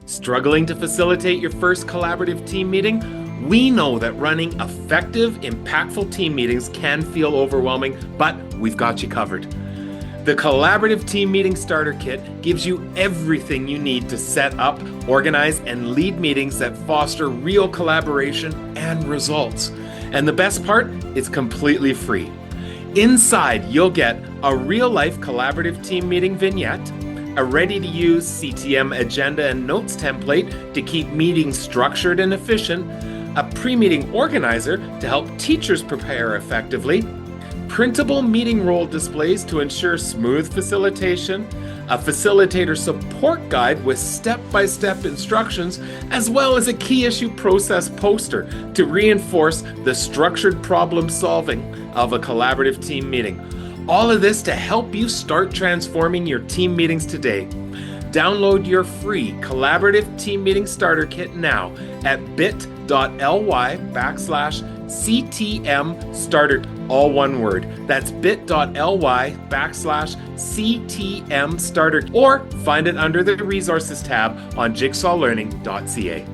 Struggling to facilitate your first collaborative team meeting? We know that running effective, impactful team meetings can feel overwhelming, but we've got you covered. The Collaborative Team Meeting Starter Kit gives you everything you need to set up, organize, and lead meetings that foster real collaboration and results. And the best part, it's completely free. Inside, you'll get a real-life collaborative team meeting vignette, a ready-to-use CTM Agenda and Notes Template to keep meetings structured and efficient, a pre-meeting organizer to help teachers prepare effectively, Printable Meeting Role Displays to ensure smooth facilitation, a Facilitator Support guide with step-by-step instructions, as well as a key issue process poster to reinforce the structured problem solving of a collaborative team meeting. All of this to help you start transforming your team meetings today. Download your free Collaborative Team Meeting Starter Kit now at bit.ly/CTM Starter, all one word. That's bit.ly/CTM Starter, or find it under the resources tab on jigsawlearning.ca.